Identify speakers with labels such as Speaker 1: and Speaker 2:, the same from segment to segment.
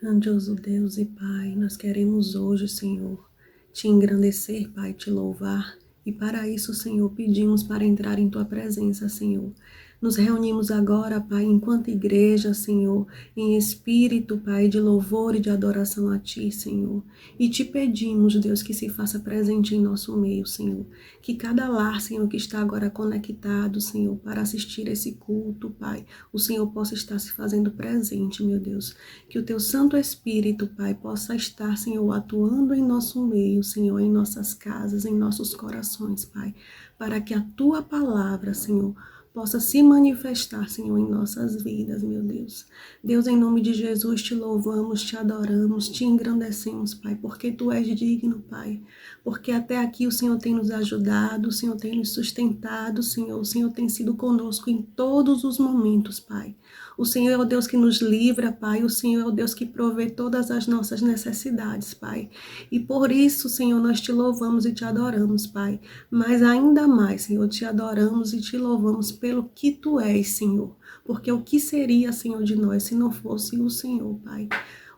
Speaker 1: Grandioso Deus e Pai, nós queremos hoje, Senhor, te engrandecer, Pai, te louvar. E para isso, Senhor, pedimos para entrar em Tua presença, Senhor. Nos reunimos agora, Pai, enquanto igreja, Senhor, em espírito, Pai, de louvor e de adoração a Ti, Senhor. E te pedimos, Deus, que se faça presente em nosso meio, Senhor. Que cada lar, Senhor, que está agora conectado, Senhor, para assistir esse culto, Pai, o Senhor possa estar se fazendo presente, meu Deus. Que o Teu Santo Espírito, Pai, possa estar, Senhor, atuando em nosso meio, Senhor, em nossas casas, em nossos corações, Pai, para que a Tua palavra, Senhor, possa se manifestar, Senhor, em nossas vidas, meu Deus. Deus, em nome de Jesus, te louvamos, te adoramos, te engrandecemos, Pai, porque Tu és digno, Pai, porque até aqui o Senhor tem nos ajudado, o Senhor tem nos sustentado, Senhor, o Senhor tem sido conosco em todos os momentos, Pai. O Senhor é o Deus que nos livra, Pai, o Senhor é o Deus que provê todas as nossas necessidades, Pai. E por isso, Senhor, nós te louvamos e te adoramos, Pai. Mas ainda mais, Senhor, te adoramos e te louvamos pelo que Tu és, Senhor. Porque o que seria, Senhor, de nós se não fosse o Senhor, Pai?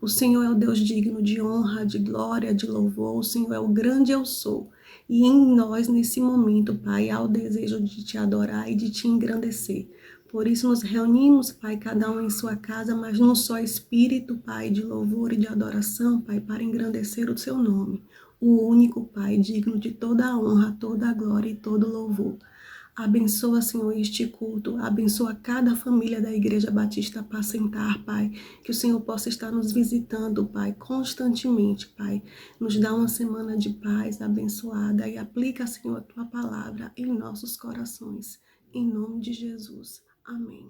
Speaker 1: O Senhor é o Deus digno de honra, de glória, de louvor. O Senhor é o grande eu sou. E em nós, nesse momento, Pai, há o desejo de te adorar e de te engrandecer. Por isso nos reunimos, Pai, cada um em sua casa, mas num só espírito, Pai, de louvor e de adoração, Pai, para engrandecer o Seu nome. O único, Pai, digno de toda a honra, toda a glória e todo o louvor. Abençoa, Senhor, este culto. Abençoa cada família da Igreja Batista Apacentar, Pai. Que o Senhor possa estar nos visitando, Pai, constantemente, Pai. Nos dá uma semana de paz abençoada e aplica, Senhor, a Tua palavra em nossos corações. Em nome de Jesus. Amém.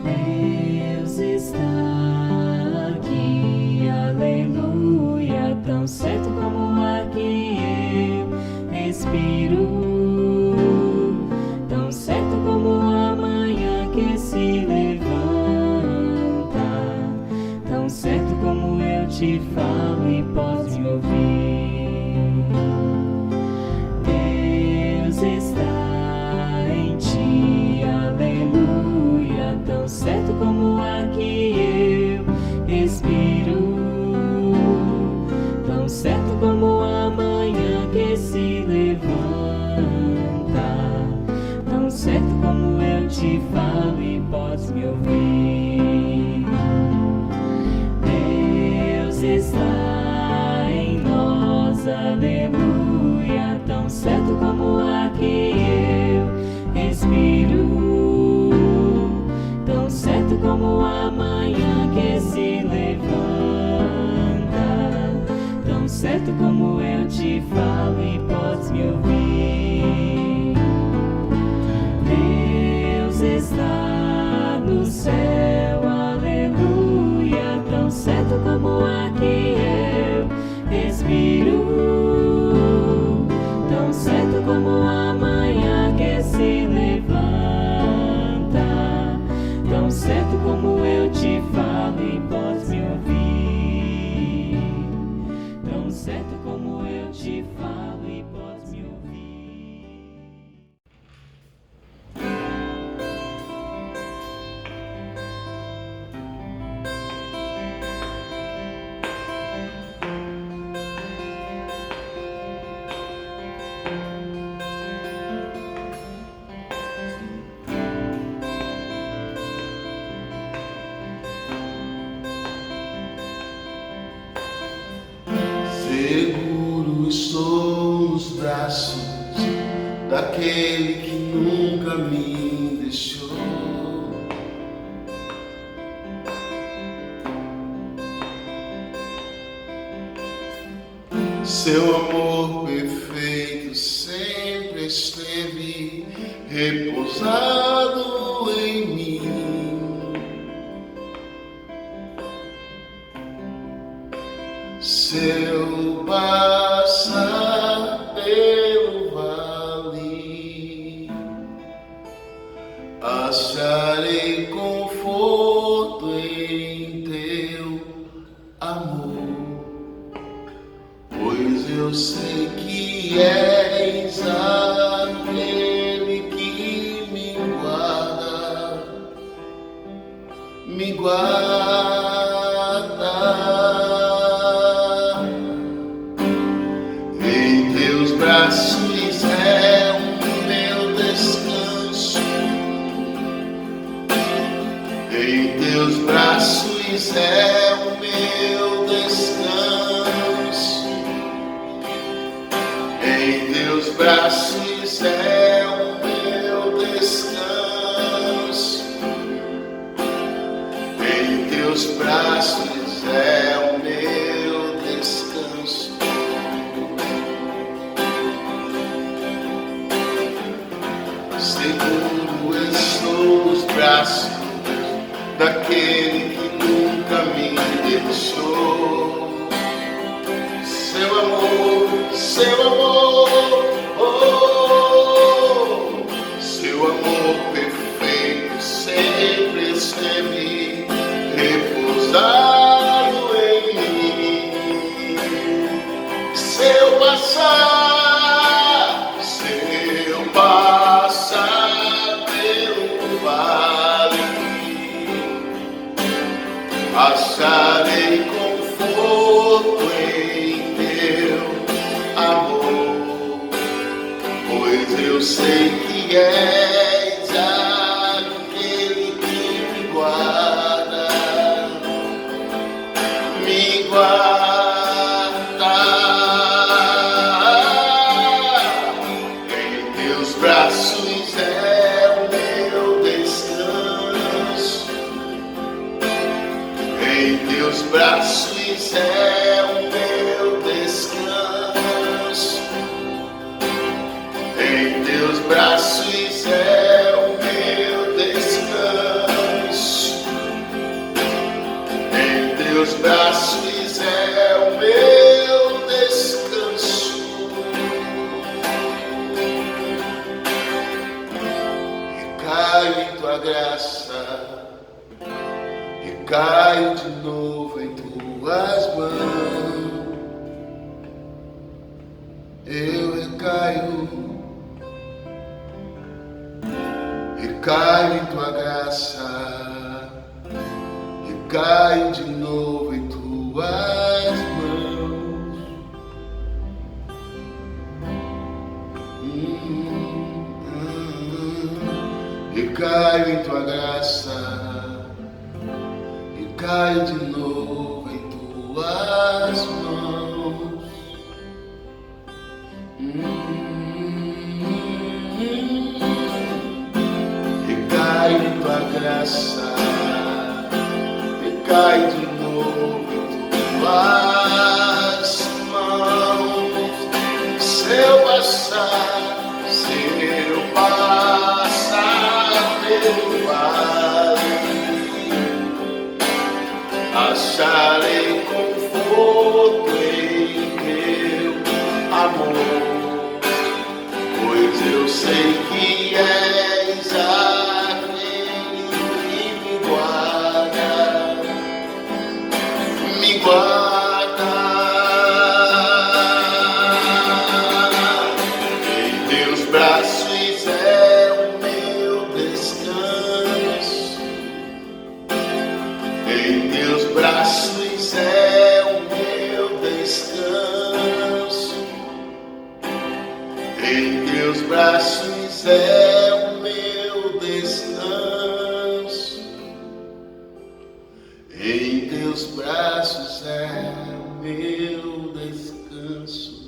Speaker 2: Deus está aqui, aleluia, tão certo como o ar que eu respiro, tão certo como a manhã que se levanta, tão certo como eu te falo e podes me ouvir. Deus está em ti, aleluia, tão certo como o ar que eu respiro, tão certo como a manhã que se levanta, tão certo como eu te falo e podes me ouvir. Deus está em nós, aleluia, tão certo como o ar que eu respiro, tão certo como a manhã que se levanta, tão certo como eu te falo e podes me ouvir. Deus está no céu, aleluia, tão certo como o ar que eu respiro, tão certo como a manhã que se levanta, tão certo como eu te falo e podes me ouvir, tão certo como eu te falo e podes me ouvir.
Speaker 3: Seguro daquele que nunca me deixou. Seu amor perfeito sempre esteve repousado em mim. Seu passar pelo vale, acharei conforto em teu amor, pois eu sei que és aquele que me guarda. Em teus braços é o meu descanso. Em teus braços é o meu descanso. Em teus braços é o meu descanso. Em teus braços é o meu descanso. Seguro estou nos braços daquele que nunca me deixou. Seu amor, oh, seu amor perfeito sempre esteve repousado em mim. Seu passar pelo vale, acharei conforto em teu amor, pois eu sei que és aquele que me guarda, me guarda. Em teus braços é o meu descanso. Em teus braços é o meu descanso. Em teus braços é o meu descanso. Em teus braços é o meu descanso. E caio em tua graça, e caio de novo em tuas mãos. Eu recaio, e caio em tua graça, e caio de novo em tuas mãos. E caio em tua graça, e caio de novo em tuas mãos. E caio em tua graça, e caio de novo em tuas mãos. Seu passar pelo vale, acharei conforto em teu amor, pois eu sei que és aquele que me guarda, me guarda. Em teus braços é o meu descanso. Em teus braços é o meu descanso. Em teus braços é o meu descanso. Em teus braços é o meu descanso.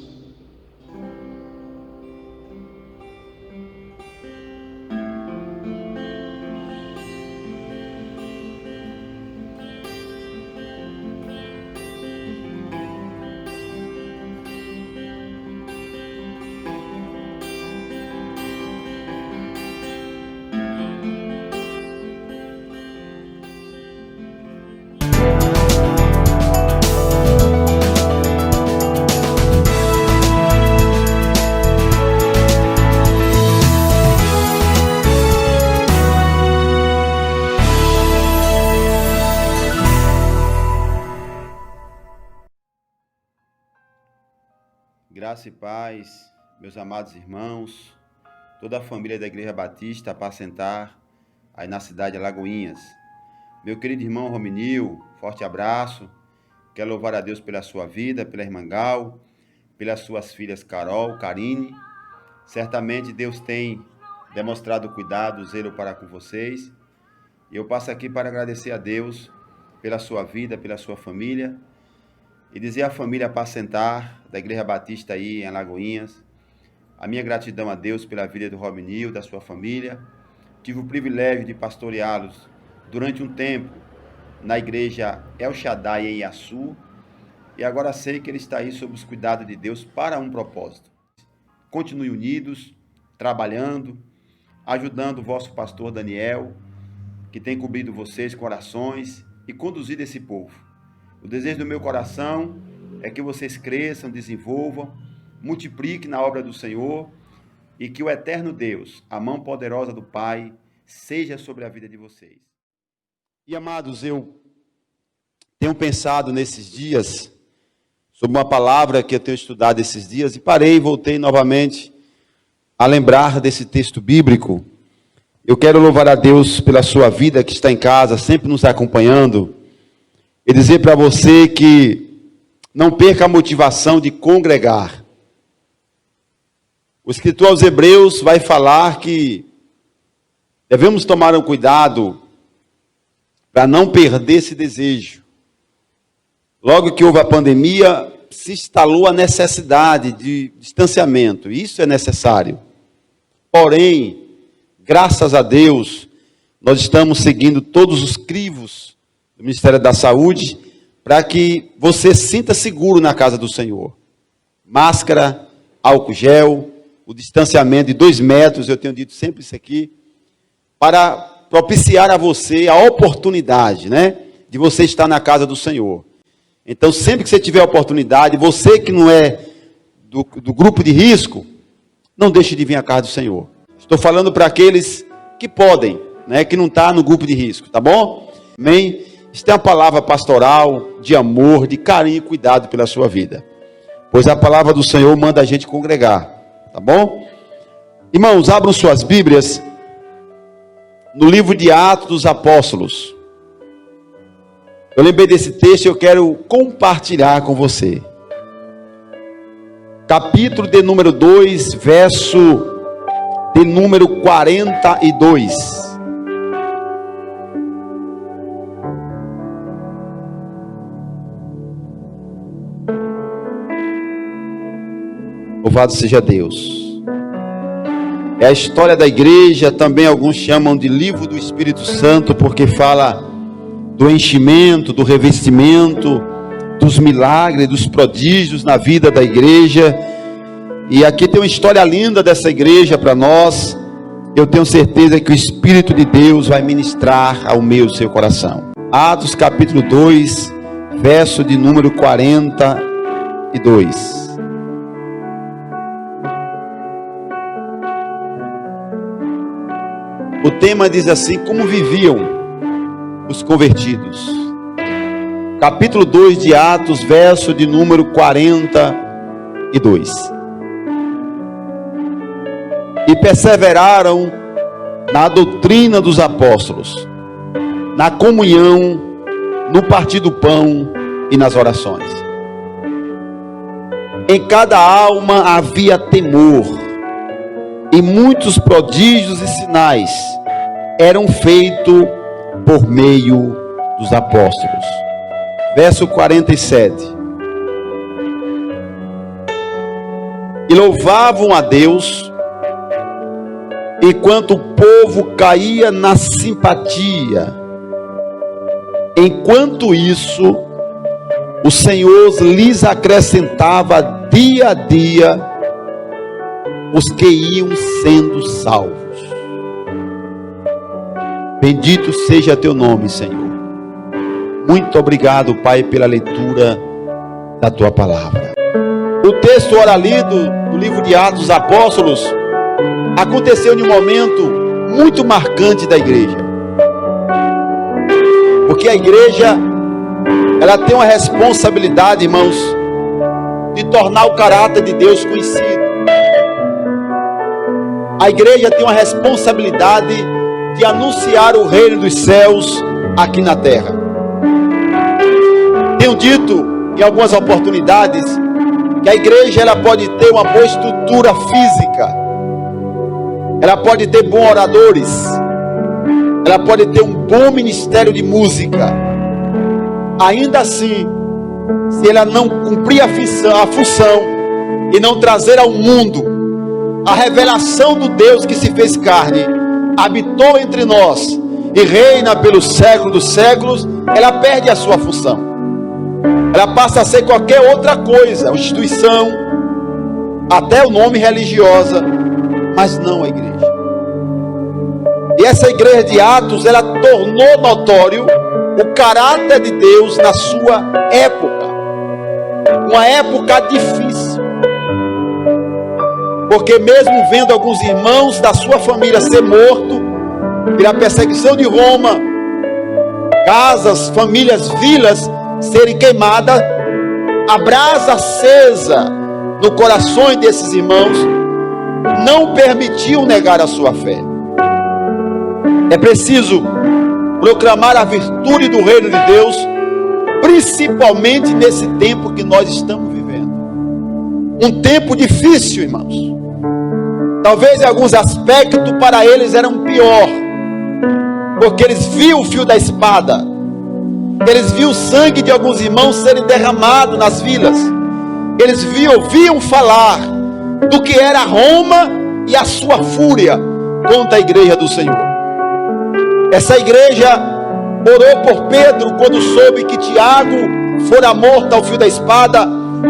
Speaker 4: Graça e paz, meus amados irmãos, toda a família da Igreja Batista Apacentar, aí na cidade de Alagoinhas. Meu querido irmão Rominil, forte abraço. Quero louvar a Deus pela sua vida, pela irmã Gal, pelas suas filhas Carol, Karine. Certamente Deus tem demonstrado cuidado, zelo para com vocês. E eu passo aqui para agradecer a Deus pela sua vida, pela sua família. E dizer à família Apacentar, da Igreja Batista aí em Alagoinhas, a minha gratidão a Deus pela vida do Rominil, da sua família. Tive o privilégio de pastoreá-los durante um tempo na igreja El Shaddai em Iaçu, e agora sei que ele está aí sob os cuidados de Deus para um propósito. Continue unidos, trabalhando, ajudando o vosso pastor Daniel, que tem cobrido vocês com orações e conduzido esse povo. O desejo do meu coração é que vocês cresçam, desenvolvam, multipliquem na obra do Senhor e que o eterno Deus, a mão poderosa do Pai, seja sobre a vida de vocês. E amados, eu tenho pensado nesses dias sobre uma palavra que eu tenho estudado esses dias e parei e voltei novamente a lembrar desse texto bíblico. Eu quero louvar a Deus pela sua vida que está em casa, sempre nos acompanhando, e dizer para você que não perca a motivação de congregar. O escritor aos Hebreus vai falar que devemos tomar um cuidado para não perder esse desejo. Logo que houve a pandemia, se instalou a necessidade de distanciamento. Isso é necessário. Porém, graças a Deus, nós estamos seguindo todos os crivos do Ministério da Saúde para que você se sinta seguro na casa do Senhor. Máscara, álcool gel, o distanciamento de 2 metros, eu tenho dito sempre isso aqui, para propiciar a você a oportunidade, de você estar na casa do Senhor. Então, sempre que você tiver a oportunidade, você que não é do grupo de risco, não deixe de vir à casa do Senhor. Estou falando para aqueles que podem, que não estão no grupo de risco, tá bom? Amém? Isso é uma palavra pastoral, de amor, de carinho e cuidado pela sua vida. Pois a palavra do Senhor manda a gente congregar, tá bom? Irmãos, abram suas Bíblias no livro de Atos dos Apóstolos. Eu lembrei desse texto e eu quero compartilhar com você. Capítulo de número 2, verso de número 42. Louvado seja Deus. É a história da igreja, também alguns chamam de livro do Espírito Santo, porque fala do enchimento, do revestimento, dos milagres, dos prodígios na vida da igreja. E aqui tem uma história linda dessa igreja para nós. Eu tenho certeza que o Espírito de Deus vai ministrar ao meu seu coração. Atos capítulo 2, verso de número 42. O tema diz assim: como viviam os convertidos. Capítulo 2 de Atos, verso de número 42. E perseveraram na doutrina dos apóstolos, na comunhão, no partir do pão e nas orações. Em cada alma havia temor, e muitos prodígios e sinais eram feitos por meio dos apóstolos. Verso 47. E louvavam a Deus, enquanto o povo caía na simpatia. Enquanto isso, o Senhor lhes acrescentava dia a dia os que iam sendo salvos. Bendito seja teu nome, Senhor. Muito obrigado, Pai, pela leitura da tua palavra. O texto ora lido do livro de Atos dos Apóstolos aconteceu em um momento muito marcante da igreja. Porque a igreja, ela tem uma responsabilidade, irmãos, de tornar o caráter de Deus conhecido. A igreja tem uma responsabilidade de anunciar o reino dos céus aqui na terra. Tenho dito em algumas oportunidades que a igreja ela pode ter uma boa estrutura física, ela pode ter bons oradores, ela pode ter um bom ministério de música. Ainda assim, se ela não cumprir a função e não trazer ao mundo a revelação do Deus que se fez carne, habitou entre nós e reina pelos séculos dos séculos, ela perde a sua função. Ela passa a ser qualquer outra coisa, uma instituição, até o nome religiosa, mas não a igreja. E essa igreja de Atos, ela tornou notório o caráter de Deus na sua época. Uma época difícil. Porque mesmo vendo alguns irmãos da sua família ser morto pela perseguição de Roma, casas, famílias, vilas serem queimadas, a brasa acesa no coração desses irmãos não permitiu negar a sua fé. É preciso proclamar a virtude do reino de Deus, principalmente nesse tempo que nós estamos vivendo. Um tempo difícil, irmãos. Talvez em alguns aspectos para eles eram pior, porque eles viam o fio da espada, eles viam o sangue de alguns irmãos serem derramado nas vilas, eles ouviam falar do que era Roma e a sua fúria contra a igreja do Senhor. Essa igreja orou por Pedro quando soube que Tiago fora morto ao fio da espada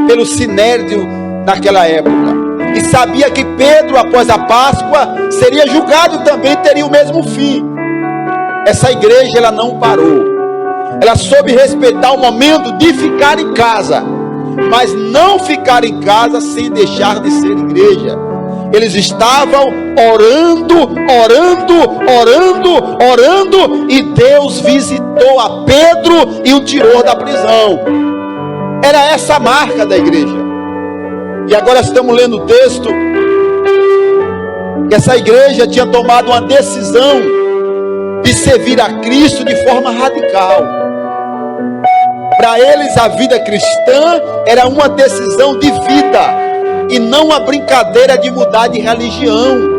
Speaker 4: pelo sinédrio naquela época. E sabia que Pedro, após a Páscoa, seria julgado também, teria o mesmo fim. Essa igreja, ela não parou. Ela soube respeitar o momento de ficar em casa, mas não ficar em casa sem deixar de ser igreja. Eles estavam orando, e Deus visitou a Pedro e o tirou da prisão. Era essa a marca da igreja. E agora estamos lendo o texto que essa igreja tinha tomado uma decisão de servir a Cristo de forma radical. Para eles a vida cristã era uma decisão de vida e não uma brincadeira de mudar de religião.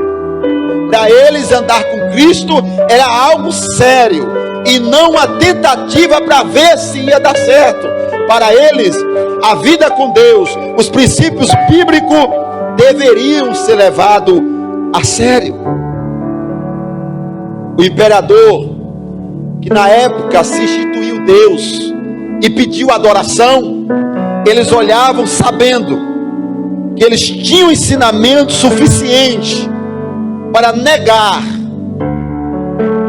Speaker 4: Para eles andar com Cristo era algo sério e não uma tentativa para ver se ia dar certo. Para eles, a vida com Deus, os princípios bíblicos deveriam ser levados a sério. O imperador, que na época se instituiu Deus e pediu adoração, eles olhavam sabendo que eles tinham ensinamento suficiente para negar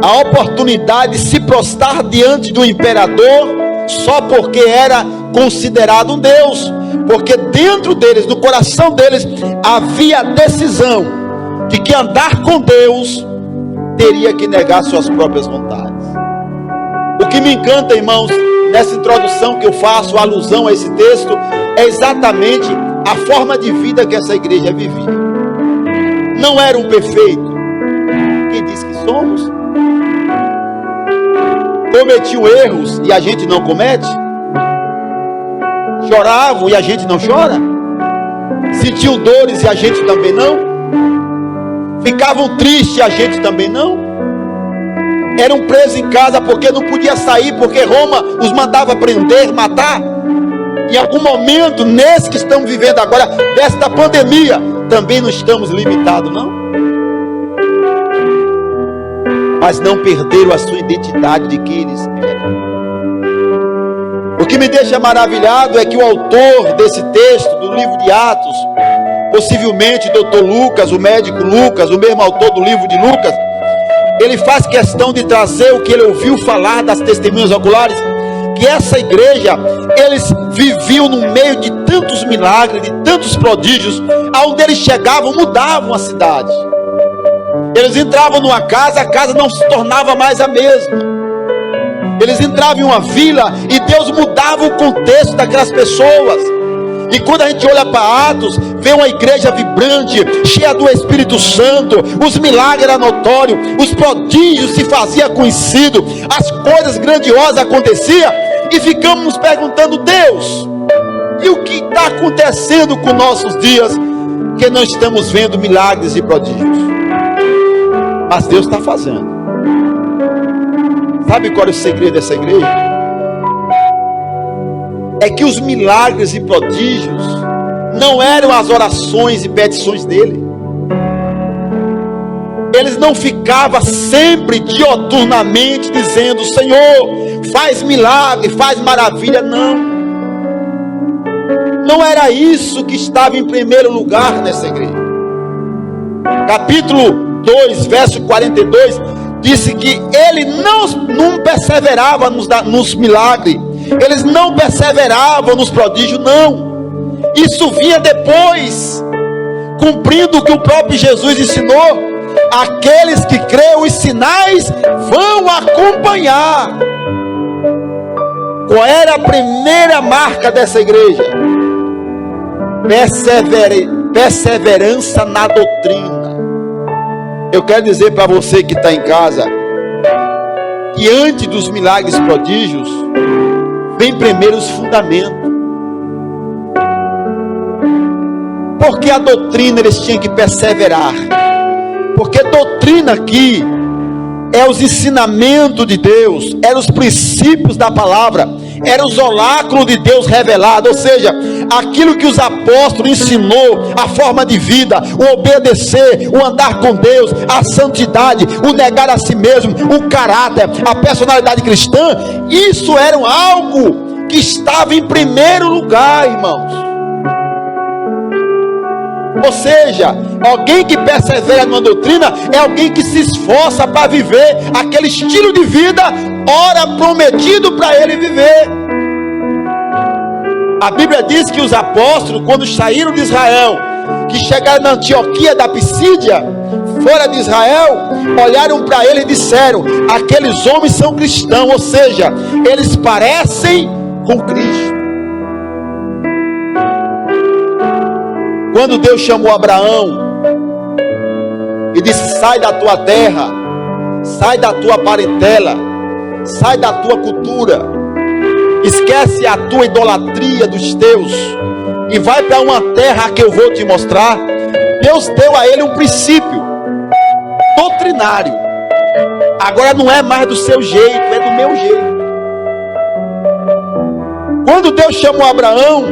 Speaker 4: a oportunidade de se prostrar diante do imperador só porque era considerado um Deus, porque dentro deles, no coração deles, havia a decisão de que andar com Deus teria que negar suas próprias vontades. O que me encanta, irmãos, nessa introdução que eu faço, a alusão a esse texto, é exatamente a forma de vida que essa igreja vivia. Não era um perfeito. Quem diz que somos? Cometiam erros e a gente não comete? Choravam e a gente não chora? Sentiam dores e a gente também não? Ficavam tristes e a gente também não? Eram presos em casa porque não podia sair, porque Roma os mandava prender, matar? Em algum momento, nesse que estamos vivendo agora, desta pandemia, também não estamos limitados, não? Mas não perderam a sua identidade de quem eles eram. O que me deixa maravilhado é que o autor desse texto, do livro de Atos, possivelmente Dr. Lucas, o médico Lucas, o mesmo autor do livro de Lucas, ele faz questão de trazer o que ele ouviu falar das testemunhas oculares, que essa igreja, eles viviam no meio de tantos milagres, de tantos prodígios, aonde eles chegavam, mudavam a cidade. Eles entravam numa casa, a casa não se tornava mais a mesma. Eles entravam em uma vila e Deus mudava o contexto daquelas pessoas.
Speaker 5: E quando a gente olha para Atos, vê uma igreja vibrante, cheia do Espírito Santo, os milagres eram notórios, os prodígios se faziam conhecidos, as coisas grandiosas aconteciam, e ficamos nos perguntando: Deus, e o que está acontecendo com nossos dias, que não estamos vendo milagres e prodígios? Mas Deus está fazendo. Sabe qual é o segredo dessa igreja? É que os milagres e prodígios não eram as orações e petições dele. Eles não ficavam sempre dioturnamente dizendo: Senhor, faz milagre, faz maravilha. Não era isso que estava em primeiro lugar nessa igreja. Capítulo 2, verso 42, disse que ele não perseverava nos milagres, eles não perseveravam nos prodígios, não. Isso vinha depois, cumprindo o que o próprio Jesus ensinou: aqueles que creem, os sinais vão acompanhar. Qual era a primeira marca dessa igreja? Perseverança na doutrina. Eu quero dizer para você que está em casa, que antes dos milagres e prodígios, vem primeiro os fundamentos. Porque a doutrina eles tinham que perseverar. Porque doutrina aqui é os ensinamentos de Deus, eram os princípios da palavra, eram os oráculos de Deus revelados, ou seja, aquilo que os apóstolos ensinou, a forma de vida, o obedecer, o andar com Deus, a santidade, o negar a si mesmo, o caráter, a personalidade cristã. Isso era algo que estava em primeiro lugar, irmãos. Ou seja, alguém que persevera numa doutrina é alguém que se esforça para viver aquele estilo de vida ora prometido para ele viver. A Bíblia diz que os apóstolos, quando saíram de Israel, que chegaram na Antioquia da Pisídia, fora de Israel, olharam para ele e disseram: aqueles homens são cristãos, ou seja, eles parecem com Cristo. Quando Deus chamou Abraão e disse: sai da tua terra, sai da tua parentela, sai da tua cultura, esquece a tua idolatria dos teus e vai para uma terra que eu vou te mostrar. Deus deu a ele um princípio doutrinário. Agora não é mais do seu jeito, é do meu jeito. Quando Deus chamou Abraão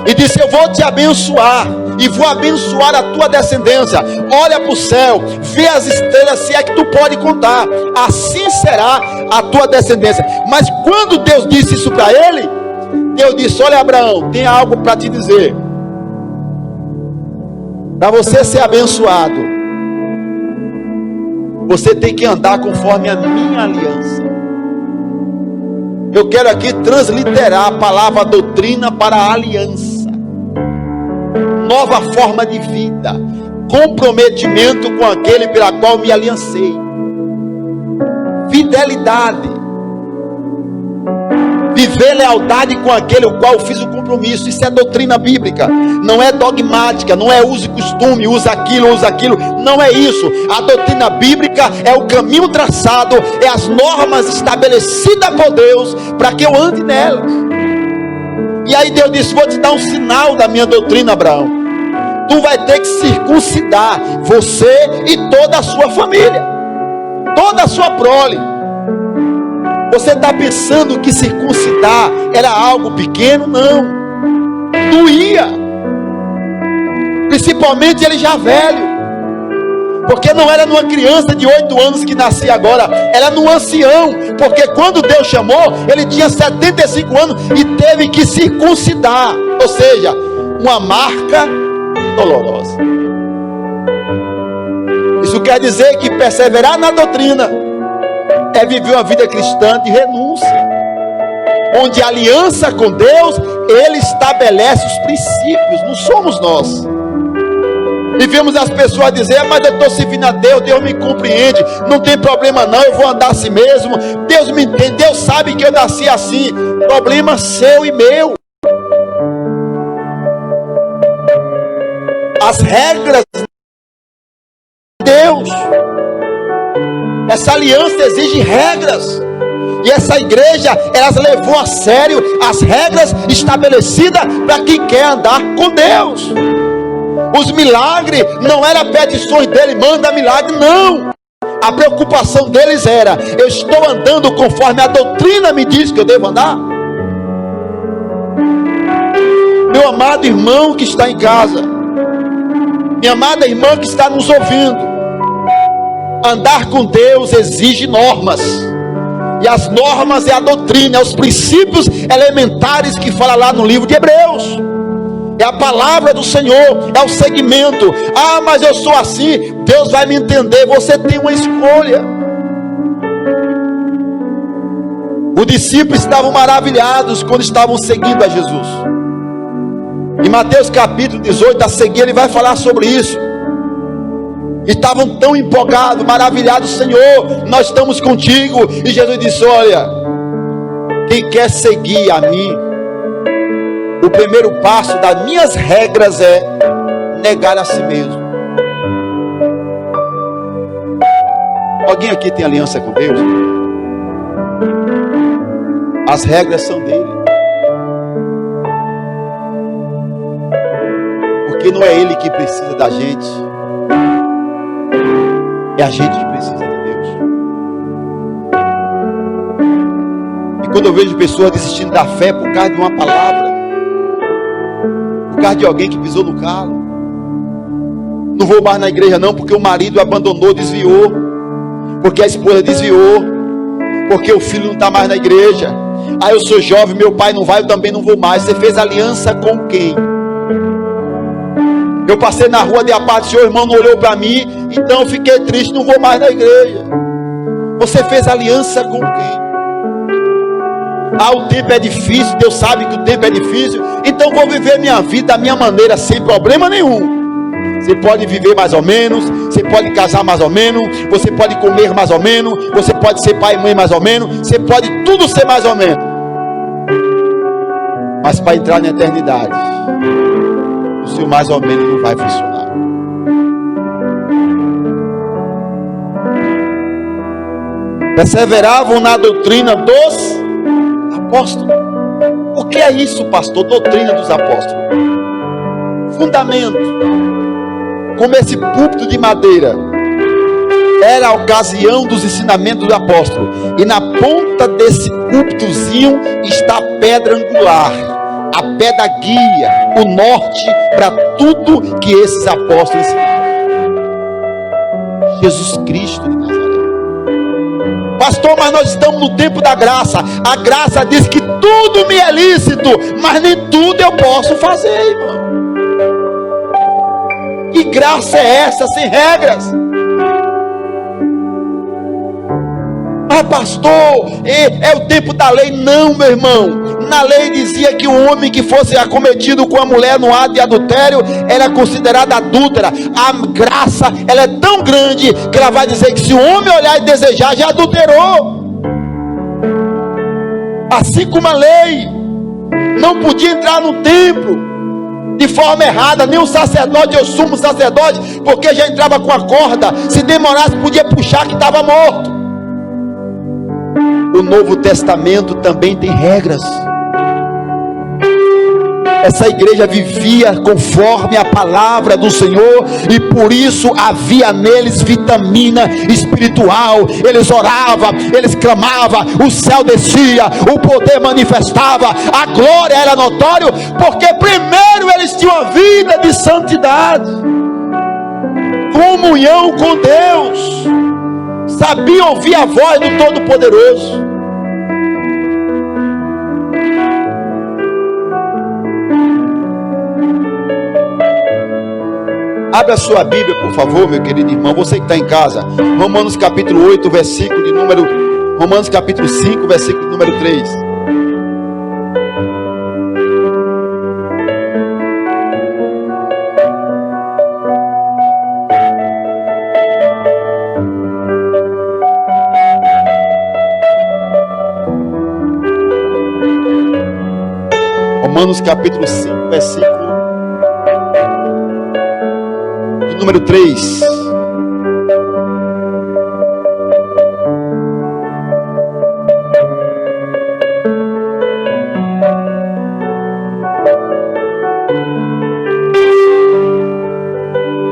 Speaker 5: e disse: eu vou te abençoar e vou abençoar a tua descendência, olha para o céu, vê as estrelas, se é que tu pode contar, assim será a tua descendência. Mas quando Deus disse isso para ele, Deus disse: olha, Abraão, tem algo para te dizer. Para você ser abençoado, você tem que andar conforme a minha aliança. Eu quero aqui transliterar a palavra doutrina para a aliança. Nova forma de vida, comprometimento com aquele pela qual me aliancei, fidelidade, viver lealdade com aquele o qual fiz o compromisso. Isso é doutrina bíblica, não é dogmática, não é uso e costume, usa aquilo, não é isso. A doutrina bíblica é o caminho traçado, é as normas estabelecidas por Deus para que eu ande nelas. E aí Deus disse: vou te dar um sinal da minha doutrina, Abraão. Tu vai ter que circuncidar você e toda a sua família, toda a sua prole. Você está pensando que circuncidar era algo pequeno? Não, doía, principalmente ele já velho, porque não era numa criança de 8 anos que nascia agora, era num ancião, porque quando Deus chamou, ele tinha 75 anos e teve que circuncidar, ou seja, uma marca dolorosa. Isso quer dizer que perseverar na doutrina é viver uma vida cristã de renúncia, onde a aliança com Deus, ele estabelece os princípios, não somos nós. E vemos as pessoas dizer: mas eu estou servindo a Deus, Deus me compreende, não tem problema não, eu vou andar assim mesmo, Deus me entende, Deus sabe que eu nasci assim. Problema seu e meu. as regras de Deus. Essa aliança exige regras. E essa igreja, elas levou a sério as regras estabelecidas para quem quer andar com Deus. Os milagres não eram petições dele, manda milagre, não. A preocupação deles era: eu estou andando conforme a doutrina me diz que eu devo andar? Meu amado irmão que está em casa, minha amada irmã que está nos ouvindo, andar com Deus exige normas. E as normas é a doutrina, é os princípios elementares que fala lá no livro de Hebreus. É a palavra do Senhor, é o segmento. Ah, mas eu sou assim. Deus vai me entender. Você tem uma escolha. Os discípulos estavam maravilhados quando estavam seguindo a Jesus. Em Mateus capítulo 18 a seguir, ele vai falar sobre isso. Estavam tão empolgados, maravilhados: Senhor, nós estamos contigo. E Jesus disse: olha, quem quer seguir a mim, o primeiro passo das minhas regras é negar a si mesmo. Alguém aqui tem aliança com Deus? As regras são dele. Porque não é ele que precisa da gente, é a gente que precisa de Deus. E quando eu vejo pessoas desistindo da fé por causa de uma palavra, por causa de alguém que pisou no calo, não vou mais na igreja não, porque o marido abandonou, desviou, porque a esposa desviou, porque o filho não está mais na igreja. Ah, eu sou jovem, meu pai não vai, eu também não vou mais. Você fez aliança com quem? Eu passei na rua de aparte, seu irmão não olhou para mim, então eu fiquei triste, não vou mais na igreja. Você fez aliança com quem? Ah, o tempo é difícil, Deus sabe que o tempo é difícil, então vou viver minha vida da minha maneira, sem problema nenhum. Você pode viver mais ou menos, você pode casar mais ou menos, você pode comer mais ou menos, você pode ser pai e mãe mais ou menos, você pode tudo ser mais ou menos. Mas para entrar na eternidade, o seu mais ou menos não vai funcionar. Perseveravam na doutrina dos apóstolos. O que é isso, pastor? Doutrina dos apóstolos. Fundamento. Como esse púlpito de madeira era a ocasião dos ensinamentos do apóstolo, e na ponta desse púlpitozinho está a pedra angular, a pedra guia, o norte para tudo que esses apóstolos ensinaram. Jesus Cristo de Nazaré. Pastor, mas nós estamos no tempo da graça. A graça diz que tudo me é lícito, mas nem tudo eu posso fazer, irmão. Que graça é essa sem regras? Ah, pastor, é o tempo da lei. Não, meu irmão. Na lei dizia que o homem que fosse acometido com a mulher no ato de adultério era considerado adúltera. A graça, ela é tão grande que ela vai dizer que se o homem olhar e desejar, já adulterou. Assim como a lei não podia entrar no templo de forma errada, nem o sacerdote ou o sumo sacerdote, porque já entrava com a corda, se demorasse podia puxar que estava morto. O Novo Testamento também tem regras. Essa igreja vivia conforme a palavra do Senhor, e por isso havia neles vitamina espiritual. Eles oravam, eles clamavam, o céu descia, o poder manifestava, a glória era notória, porque primeiro eles tinham a vida de santidade, comunhão com Deus, sabiam ouvir a voz do Todo-Poderoso. Abre a sua Bíblia, por favor, meu querido irmão, você que está em casa. Romanos capítulo 8, versículo de número... Romanos capítulo 5, versículo de número 3. Romanos capítulo 5, versículo capítulo número 3.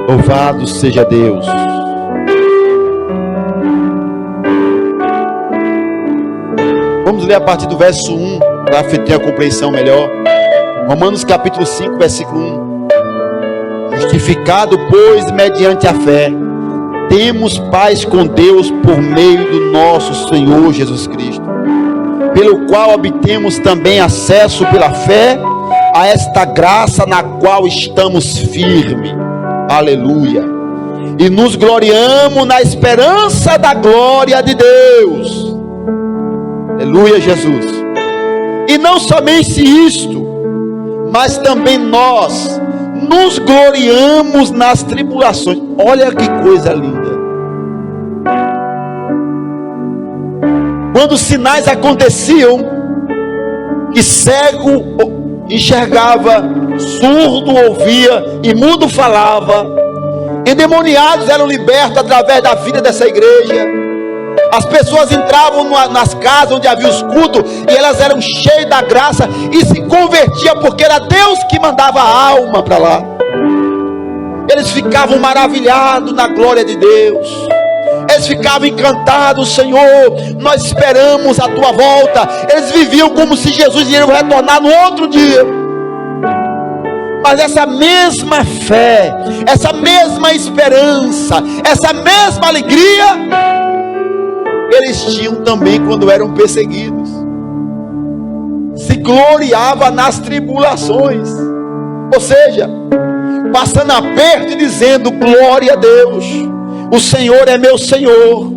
Speaker 5: Louvado seja Deus. Vamos ler a partir do verso 1, para ter a compreensão melhor. Romanos capítulo 5, versículo 1. Justificado, pois, mediante a fé, temos paz com Deus por meio do nosso Senhor Jesus Cristo, pelo qual obtemos também acesso pela fé a esta graça na qual estamos firmes. Aleluia. E nos gloriamos na esperança da glória de Deus. Aleluia, Jesus. E não somente isto, mas também nós nos gloriamos nas tribulações. Olha que coisa linda. Quando sinais aconteciam, que cego enxergava, surdo ouvia e mudo falava, endemoniados eram libertos através da vida dessa igreja. As pessoas entravam nas casas onde havia os cultos e elas eram cheias da graça e se convertiam, porque era Deus que mandava a alma para lá. Eles ficavam maravilhados na glória de Deus. Eles ficavam encantados. Senhor, nós esperamos a tua volta. Eles viviam como se Jesus iria retornar no outro dia. Mas essa mesma fé, essa mesma esperança, essa mesma alegria, eles tinham também quando eram perseguidos. Se gloriava nas tribulações, ou seja, passando aperto e dizendo: glória a Deus, o Senhor é meu Senhor.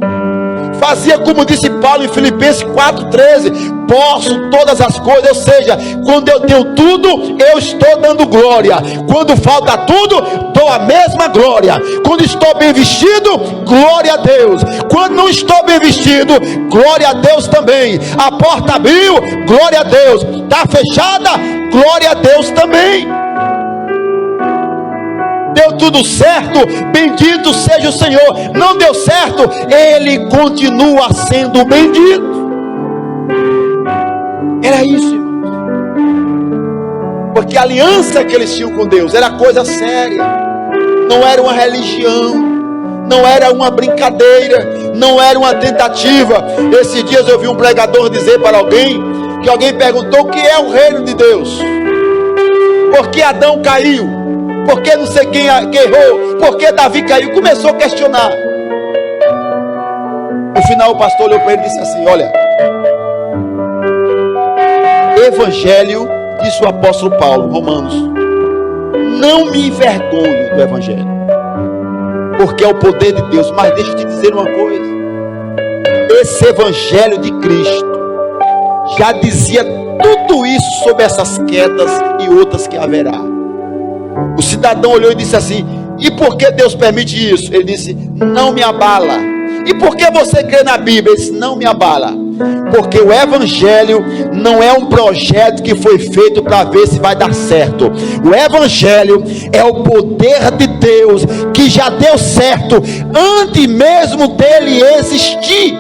Speaker 5: Fazia como disse Paulo em Filipenses 4,13: posso todas as coisas. Ou seja, quando eu tenho tudo, eu estou dando glória. Quando falta tudo, dou a mesma glória. Quando estou bem vestido, glória a Deus. Quando não estou bem vestido, glória a Deus também. A porta abriu, glória a Deus. Está fechada, glória a Deus também. Deu tudo certo, bendito seja o Senhor. Não deu certo, Ele continua sendo bendito. Era isso, irmãos. Porque a aliança que eles tinham com Deus era coisa séria. Não era uma religião, não era uma brincadeira, não era uma tentativa. Esses dias eu vi um pregador dizer para alguém, que alguém perguntou o que é o reino de Deus. Por que Adão caiu? Por que não sei quem errou? Por que Davi caiu? Começou a questionar. No final o pastor olhou para ele e disse assim: olha, Evangelho, disse o apóstolo Paulo, Romanos, não me envergonho do Evangelho, porque é o poder de Deus. Mas deixa eu te dizer uma coisa: esse Evangelho de Cristo já dizia tudo isso sobre essas quedas e outras que haverá. O cidadão olhou e disse assim: e por que Deus permite isso? Ele disse: não me abala. E por que você crê na Bíblia? Ele disse: não me abala, porque o Evangelho não é um projeto que foi feito para ver se vai dar certo. O Evangelho é o poder de Deus que já deu certo antes mesmo dele existir.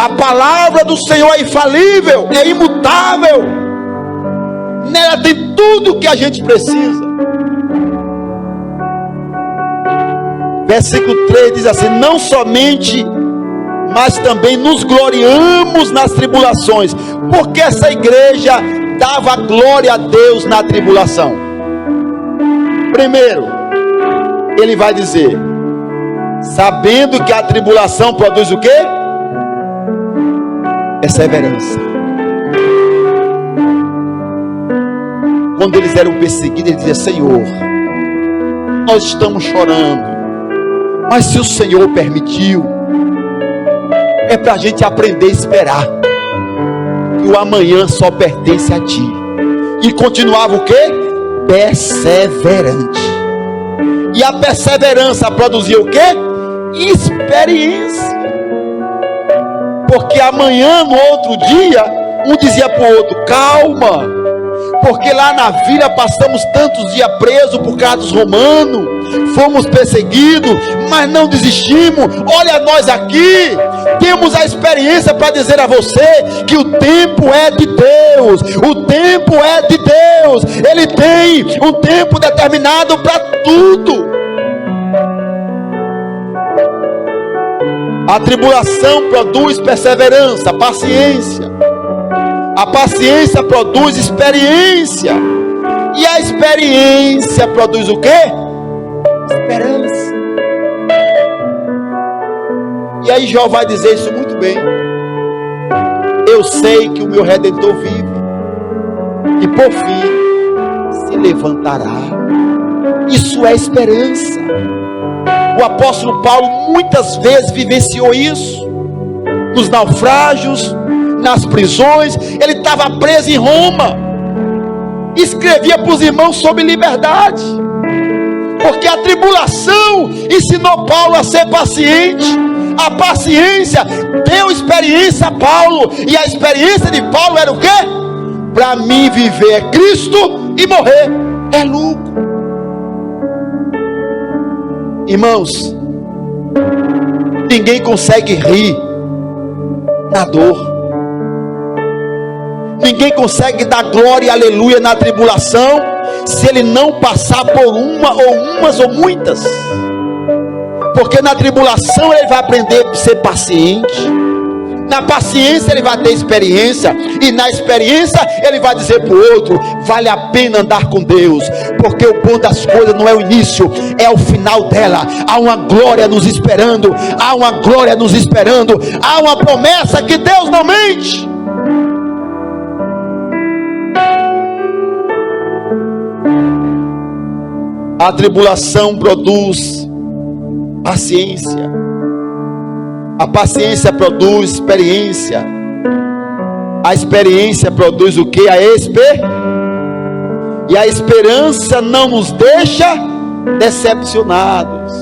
Speaker 5: A palavra do Senhor é infalível, é imutável. Nela tem tudo o que a gente precisa. Versículo 3 diz assim: não somente, mas também nos gloriamos nas tribulações. Porque essa igreja dava glória a Deus na tribulação. Primeiro, ele vai dizer: sabendo que a tribulação produz o quê? Perseverança. Quando eles eram perseguidos, ele dizia: Senhor, nós estamos chorando, mas se o Senhor permitiu, é para a gente aprender a esperar, que o amanhã só pertence a ti. E continuava o quê? Perseverante. E a perseverança produzia o quê? Experiência. Porque amanhã, no outro dia, um dizia para o outro: calma, porque lá na vila passamos tantos dias presos por causa dos romanos, fomos perseguidos, mas não desistimos. Olha nós aqui, temos a experiência para dizer a você que o tempo é de Deus, o tempo é de Deus, Ele tem um tempo determinado para tudo. A tribulação produz perseverança, paciência. A paciência produz experiência. E a experiência produz o quê? Esperança. E aí Jó vai dizer isso muito bem. Eu sei que o meu Redentor vive, e por fim se levantará. Isso é esperança. O apóstolo Paulo muitas vezes vivenciou isso, nos naufrágios, nas prisões. Ele estava preso em Roma, escrevia para os irmãos sobre liberdade, porque a tribulação ensinou Paulo a ser paciente. A paciência deu experiência a Paulo, e a experiência de Paulo era o quê? Para mim viver é Cristo e morrer é lucro. Irmãos, ninguém consegue rir na dor. Ninguém consegue dar glória e aleluia na tribulação se ele não passar por umas ou muitas. Porque na tribulação ele vai aprender a ser paciente, na paciência ele vai ter experiência, e na experiência ele vai dizer para o outro: vale a pena andar com Deus, porque o bom das coisas não é o início, é o final dela. Há uma glória nos esperando, há uma glória nos esperando, há uma promessa que Deus não mente. A tribulação produz paciência. A paciência produz experiência. A experiência produz o que? E a esperança não nos deixa decepcionados,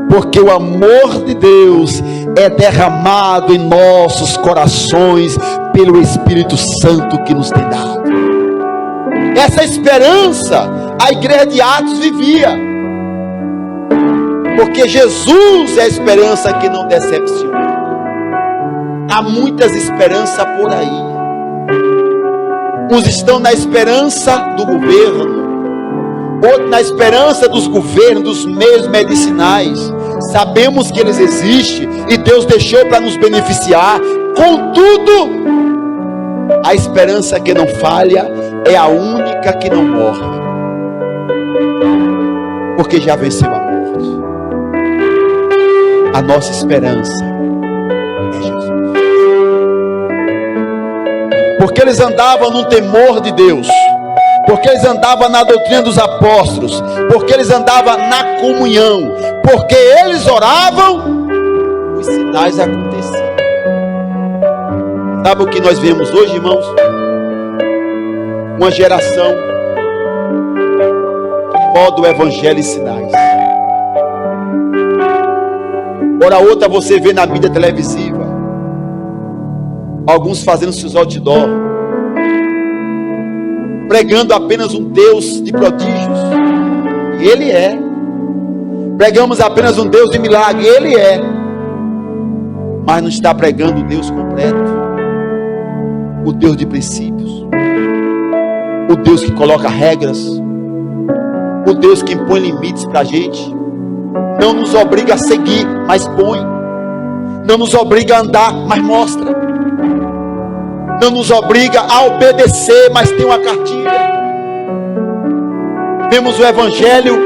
Speaker 5: porque o amor de Deus é derramado em nossos corações pelo Espírito Santo que nos tem dado. Essa esperança a igreja de Atos vivia, porque Jesus é a esperança que não decepciona. Há muitas esperanças por aí. Uns estão na esperança do governo, outros na esperança dos governos, dos meios medicinais. Sabemos que eles existem e Deus deixou para nos beneficiar. Contudo, a esperança que não falha é a única que não morre, porque já venceu a morte. A nossa esperança é Jesus. Porque eles andavam no temor de Deus, porque eles andavam na doutrina dos apóstolos, porque eles andavam na comunhão, porque eles oravam, os sinais aconteciam. Sabe o que nós vemos hoje, irmãos? Uma geração que poda o evangelho e sinais. Ora outra você vê na mídia televisiva alguns fazendo seus outdoor, pregando apenas um Deus de prodígios, e Ele é. Pregamos apenas um Deus de milagre, Ele é. Mas não está pregando o Deus completo, o Deus de princípios, o Deus que coloca regras, o Deus que impõe limites para a gente. Não nos obriga a seguir, mas põe. Não nos obriga a andar, mas mostra. Não nos obriga a obedecer, mas tem uma cartilha. Vemos o evangelho,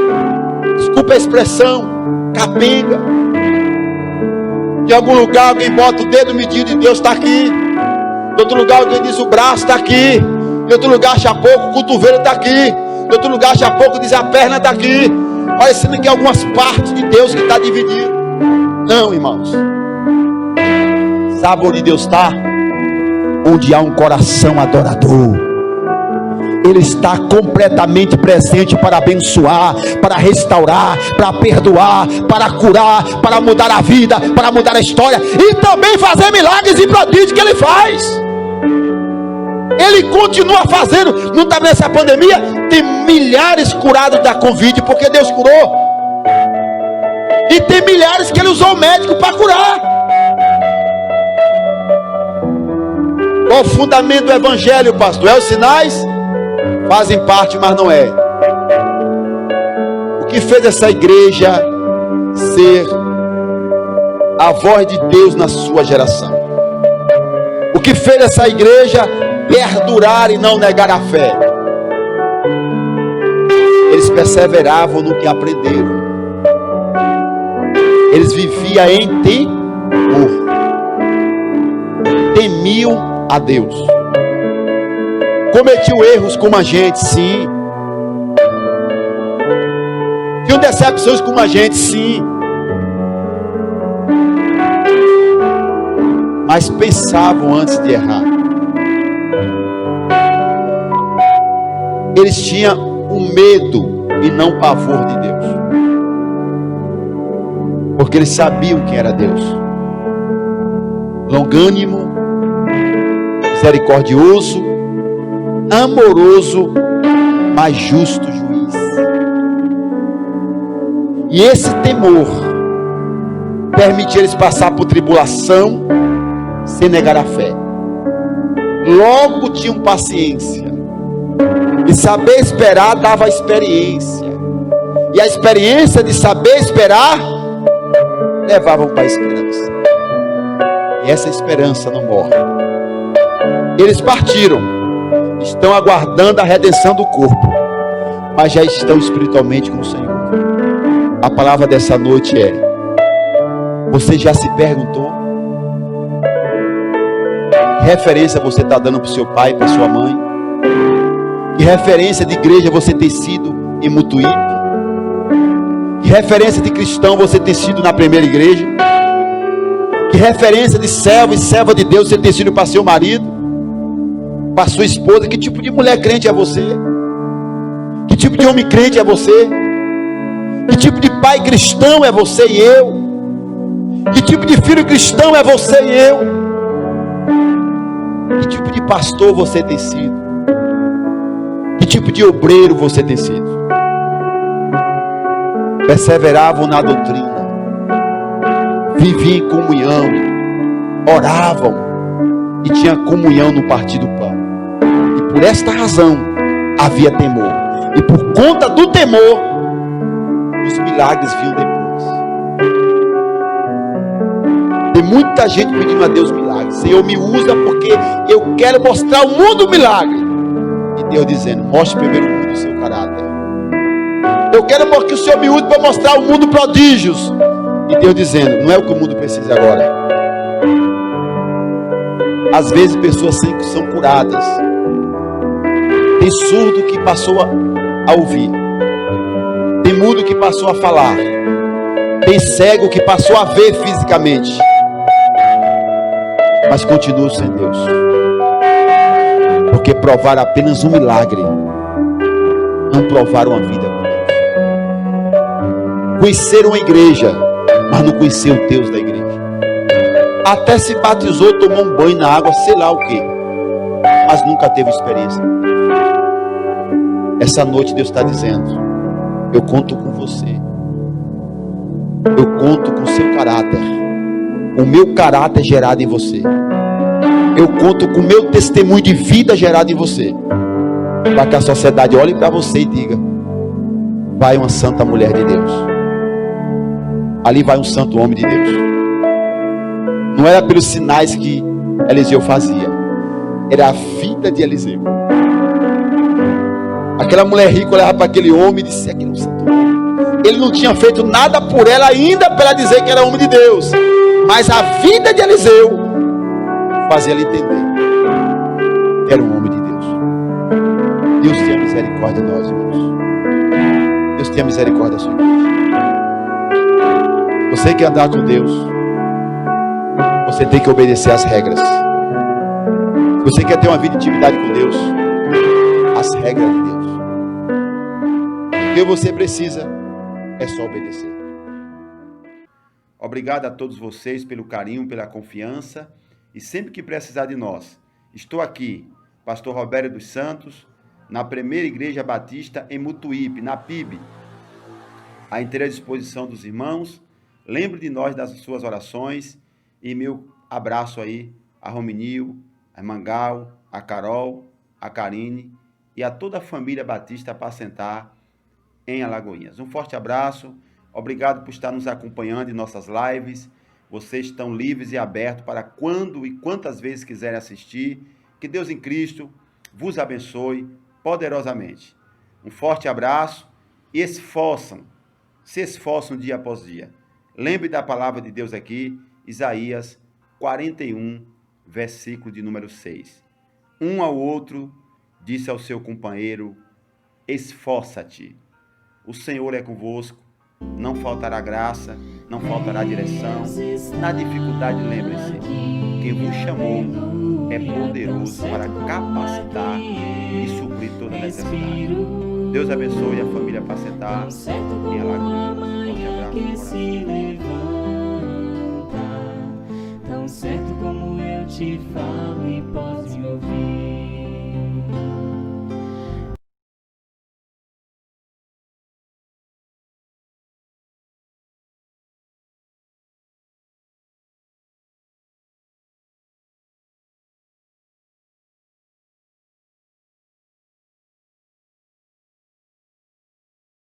Speaker 5: desculpa a expressão, capenga. De algum lugar alguém bota o dedo medido de Deus, está aqui. De outro lugar alguém diz o braço, está aqui. De outro lugar acha pouco, o cotovelo está aqui. De outro lugar acha pouco, diz a perna está aqui. Parecendo que é algumas partes de Deus que está dividido. Não, irmãos. Sabe onde Deus está? Onde há um coração adorador. Ele está completamente presente para abençoar, para restaurar, para perdoar, para curar, para mudar a vida, para mudar a história e também fazer milagres e prodígios que Ele faz. Ele continua fazendo. Não está vendo essa pandemia? Tem milhares curados da Covid, porque Deus curou. E tem milhares que ele usou o médico para curar. Qual o fundamento do evangelho, pastor? É os sinais? Fazem parte, mas não é. O que fez essa igreja ser a voz de Deus na sua geração? O que fez essa igreja perdurar e não negar a fé? Eles perseveravam no que aprenderam. Eles viviam em temor. Temiam a Deus. Cometiam erros como a gente, sim. Tinham decepções como a gente, sim. Mas pensavam antes de errar. Eles tinham um medo e não pavor de Deus. Porque eles sabiam quem era Deus. Longânimo, misericordioso, amoroso, mas justo juiz. E esse temor permitia eles passar por tribulação sem negar a fé. Logo tinham paciência. E saber esperar dava experiência. E a experiência de saber esperar levavam para a esperança. E essa esperança não morre. Eles partiram. Estão aguardando a redenção do corpo, mas já estão espiritualmente com o Senhor. A palavra dessa noite é: você já se perguntou que referência você está dando para o seu pai, para sua mãe? Que referência de igreja você tem sido em Mutuípe? Que referência de cristão você tem sido na primeira igreja? Que referência de servo e serva de Deus você tem sido para seu marido, para sua esposa? Que tipo de mulher crente é você? Que tipo de homem crente é você? Que tipo de pai cristão é você e eu? Que tipo de filho cristão é você e eu? Que tipo de pastor você tem sido? Que tipo de obreiro você tem sido? Perseveravam na doutrina, viviam em comunhão, oravam e tinha comunhão no partir do pão. E por esta razão havia temor. E por conta do temor, os milagres vinham depois. Tem muita gente pedindo a Deus milagres. Senhor, me usa porque eu quero mostrar ao mundo o milagre. E Deus dizendo: mostre primeiro ao mundo o seu caráter. Eu quero que o Senhor me use para mostrar ao mundo prodígios. E Deus dizendo: não é o que o mundo precisa agora. Às vezes pessoas são curadas. Tem surdo que passou a ouvir. Tem mudo que passou a falar. Tem cego que passou a ver fisicamente. Mas continua sem Deus. Porque provaram apenas um milagre. Não provaram a vida com Deus. Conheceram a igreja, mas não conheceram o Deus da igreja. Até se batizou, tomou um banho na água, sei lá o que, mas nunca teve experiência. Essa noite Deus está dizendo: eu conto com você. Eu conto com o seu caráter. O meu caráter gerado em você. Eu conto com o meu testemunho de vida gerado em você. Para que a sociedade olhe para você e diga: vai uma santa mulher de Deus. Ali vai um santo homem de Deus. Não era pelos sinais que Eliseu fazia. Era a vida de Eliseu. Aquela mulher rica olhava para aquele homem e disse: aquele é um santo homem. Ele não tinha feito nada por ela ainda para ela dizer que era homem de Deus. Mas a vida de Eliseu fazia ela entender que era um homem de Deus. Deus tenha misericórdia de nós, irmãos. Deus tenha misericórdia da sua igreja. Você quer andar com Deus, você tem que obedecer às regras. Se você quer ter uma vida de intimidade com Deus, as regras de Deus. O que você precisa é só obedecer.
Speaker 4: Obrigado a todos vocês pelo carinho, pela confiança. E sempre que precisar de nós, estou aqui pastor Roberto dos Santos, na Primeira Igreja Batista em Mutuípe, na PIB. À inteira disposição dos irmãos. Lembre de nós das suas orações. E meu abraço aí a Rominil, a Mangal, a Carol, a Karine e a toda a família Batista Apacentar em Alagoinhas. Um forte abraço. Obrigado por estar nos acompanhando em nossas lives. Vocês estão livres e abertos para quando e quantas vezes quiserem assistir. Que Deus em Cristo vos abençoe poderosamente. Um forte abraço e se esforçam dia após dia. Lembre da palavra de Deus aqui, Isaías 41, versículo de número 6. Um ao outro disse ao seu companheiro: esforça-te. O Senhor é convosco, não faltará graça, não faltará direção. Na dificuldade, lembre-se, quem vos chamou é poderoso para capacitar e suprir toda necessidade. Deus abençoe a família Apacentar em Alagoas.